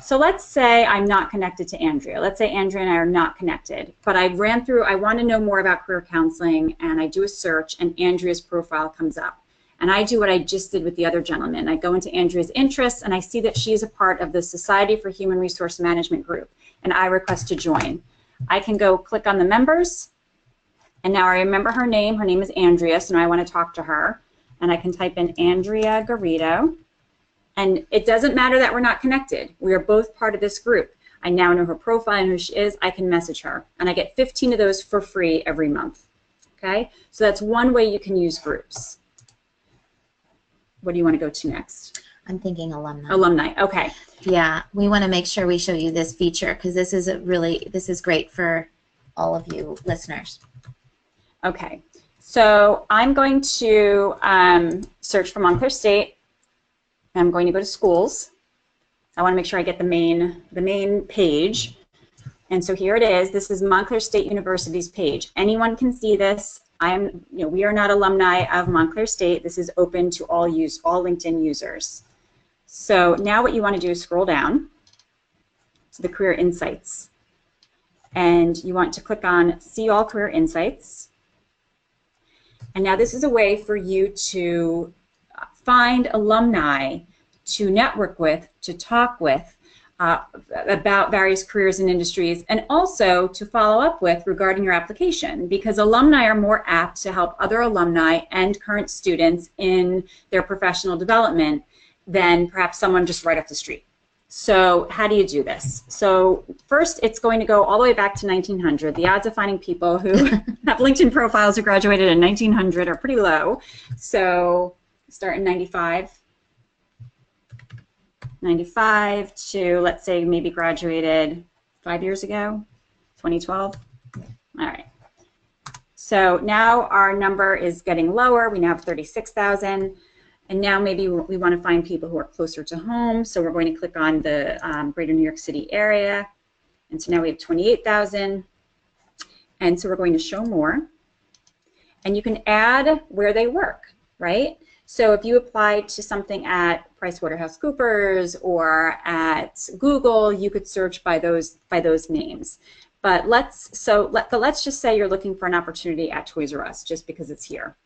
So let's say I'm not connected to Andrea. Let's say Andrea and I are not connected, but I ran through, I want to know more about career counseling, and I do a search, and Andrea's profile comes up. And I do what I just did with the other gentleman. I go into Andrea's interests, and I see that she is a part of the Society for Human Resource Management group, and I request to join. I can go click on the members, and now I remember her name. Her name is Andrea, so now I want to talk to her. And I can type in Andrea Garrido. And it doesn't matter that we're not connected. We are both part of this group. I now know her profile and who she is. I can message her. And I get 15 of those for free every month. Okay? So that's one way you can use groups. What do you want to go to next? I'm thinking alumni. Alumni, okay. Yeah, we want to make sure we show you this feature because this is great for all of you listeners. Okay, so I'm going to search for Montclair State. I'm going to go to schools. I want to make sure I get the main page. And so here it is. This is Montclair State University's page. Anyone can see this. We are not alumni of Montclair State. This is open to all LinkedIn users. So now what you want to do is scroll down to the Career Insights. And you want to click on See All Career Insights. And now this is a way for you to find alumni to network with, to talk with about various careers and industries, and also to follow up with regarding your application, because alumni are more apt to help other alumni and current students in their professional development than perhaps someone just right up the street. So how do you do this? So first, it's going to go all the way back to 1900. The odds of finding people who have LinkedIn profiles who graduated in 1900 are pretty low. So start in 95 to, let's say, maybe graduated 5 years ago, 2012. All right. So now our number is getting lower. We now have 36,000. And now maybe we want to find people who are closer to home. So we're going to click on the greater New York City area. And so now we have 28,000. And so we're going to show more. And you can add where they work, right? So if you applied to something at PricewaterhouseCoopers or at Google, you could search by those names. But let's just say you're looking for an opportunity at Toys R Us just because it's here.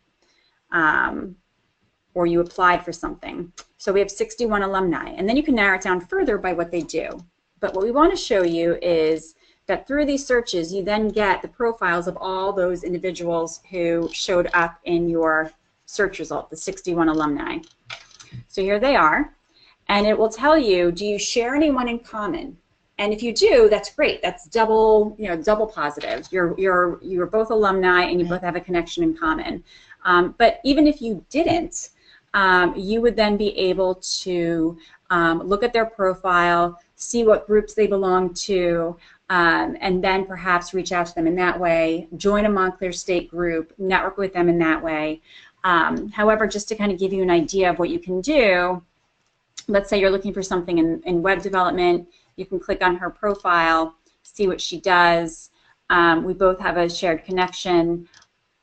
Or you applied for something. So we have 61 alumni. And then you can narrow it down further by what they do. But what we want to show you is that through these searches, you then get the profiles of all those individuals who showed up in your search result, the 61 alumni. So here they are, and it will tell you, do you share anyone in common? And if you do, that's great. That's double, double positive. You're both alumni and you both have a connection in common. But even if you didn't, you would then be able to look at their profile, see what groups they belong to, and then perhaps reach out to them in that way, join a Montclair State group, network with them in that way. However, just to kind of give you an idea of what you can do, let's say you're looking for something in web development, you can click on her profile, see what she does. We both have a shared connection.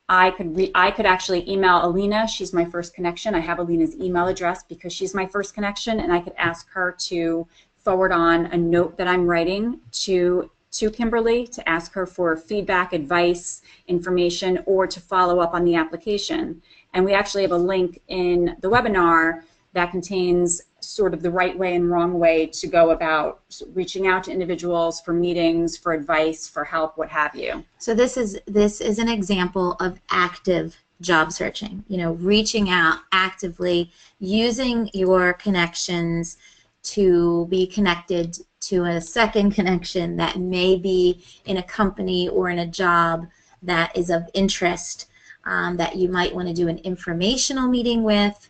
I could actually email Alina. She's my first connection. I have Alina's email address because she's my first connection, and I could ask her to forward on a note that I'm writing to Kimberly to ask her for feedback, advice, information, or to follow up on the application. And we actually have a link in the webinar that contains sort of the right way and wrong way to go about reaching out to individuals for meetings, for advice, for help, what have you. So this is an example of active job searching. Reaching out actively, using your connections to be connected to a second connection that may be in a company or in a job that is of interest, that you might want to do an informational meeting with,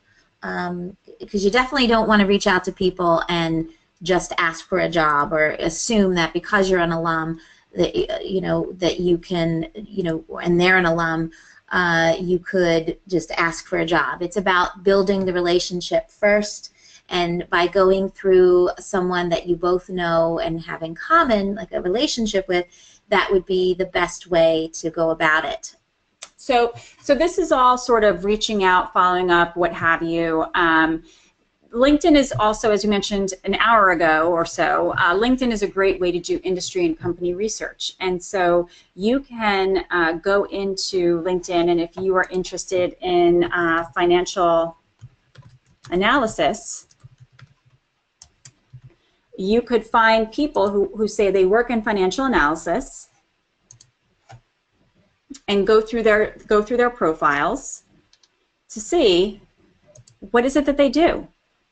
because you definitely don't want to reach out to people and just ask for a job or assume that because you're an alum that that you can, and they're an alum, you could just ask for a job. It's about building the relationship first, and by going through someone that you both know and have in common, like a relationship with, that would be the best way to go about it. So this is all sort of reaching out, following up, what have you. LinkedIn is also, as you mentioned an hour ago or so, LinkedIn is a great way to do industry and company research. And so you can go into LinkedIn, and if you are interested in financial analysis, you could find people who say they work in financial analysis, and go through their profiles to see what is it that they do.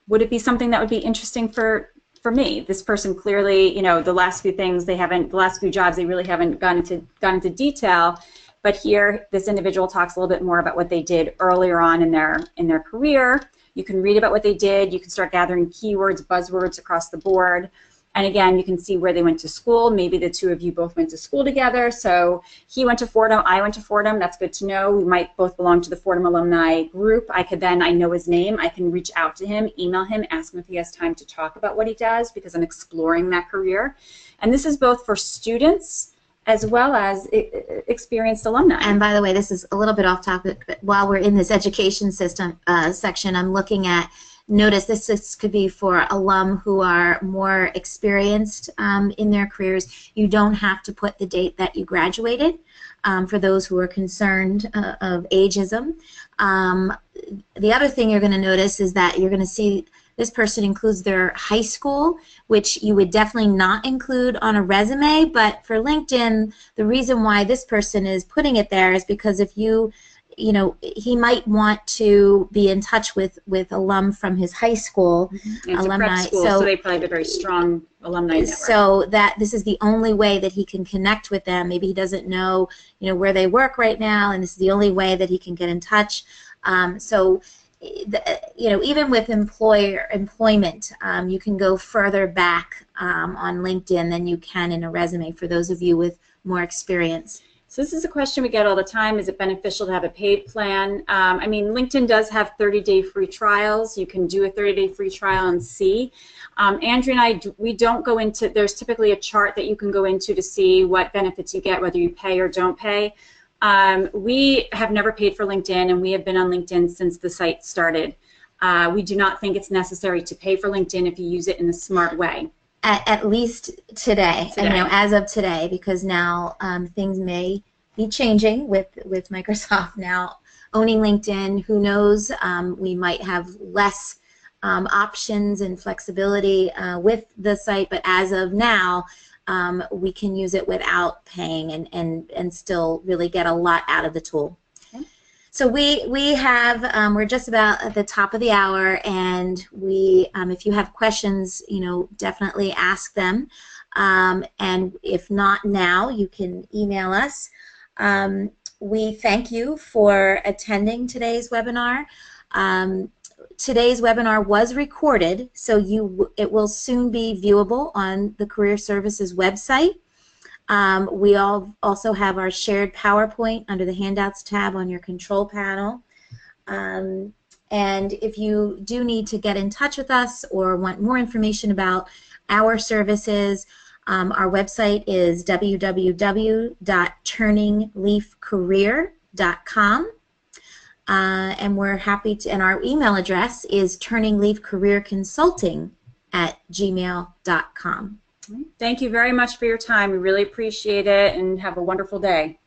Would it be something that would be interesting for me? This person clearly, the last few things the last few jobs they really haven't gone into detail, but here this individual talks a little bit more about what they did earlier on in their career. You can read about what they did. You can start gathering keywords, buzzwords across the board. And again, you can see where they went to school. Maybe the two of you both went to school together. So he went to Fordham, I went to Fordham. That's good to know. We might both belong to the Fordham alumni group. I know his name. I can reach out to him, email him, ask him if he has time to talk about what he does, because I'm exploring that career. And this is both for students as well as experienced alumni. And by the way, this is a little bit off topic, but while we're in this education system section, I'm looking at, notice this could be for alum who are more experienced in their careers. You don't have to put the date that you graduated for those who are concerned of ageism. The other thing you're going to notice is that you're going to see this person includes their high school, which you would definitely not include on a resume, but for LinkedIn, the reason why this person is putting it there is because if he might want to be in touch with alum from his high school, alumni. A prep school, so they probably have a very strong alumni network. So that this is the only way that he can connect with them. Maybe he doesn't know, where they work right now, and this is the only way that he can get in touch. Even with employment, you can go further back on LinkedIn than you can in a resume for those of you with more experience. So this is a question we get all the time. Is it beneficial to have a paid plan? LinkedIn does have 30-day free trials. You can do a 30-day free trial and see. Andrea and I, we don't go into, there's typically a chart that you can go into to see what benefits you get, whether you pay or don't pay. We have never paid for LinkedIn, and we have been on LinkedIn since the site started. We do not think it's necessary to pay for LinkedIn if you use it in a smart way. At least today, as of today, because now things may be changing with Microsoft now owning LinkedIn. Who knows? We might have less options and flexibility with the site, but as of now, we can use it without paying and still really get a lot out of the tool. Okay. So we have we're just about at the top of the hour, and we if you have questions, definitely ask them, and if not now, you can email us. We thank you for attending today's webinar. Today's webinar was recorded, so it will soon be viewable on the Career Services website. We also have our shared PowerPoint under the Handouts tab on your control panel. And if you do need to get in touch with us or want more information about our services, our website is www.turningleafcareer.com. And we're happy to, and our email address is turningleafcareerconsulting@gmail.com. Thank you very much for your time. We really appreciate it, and have a wonderful day.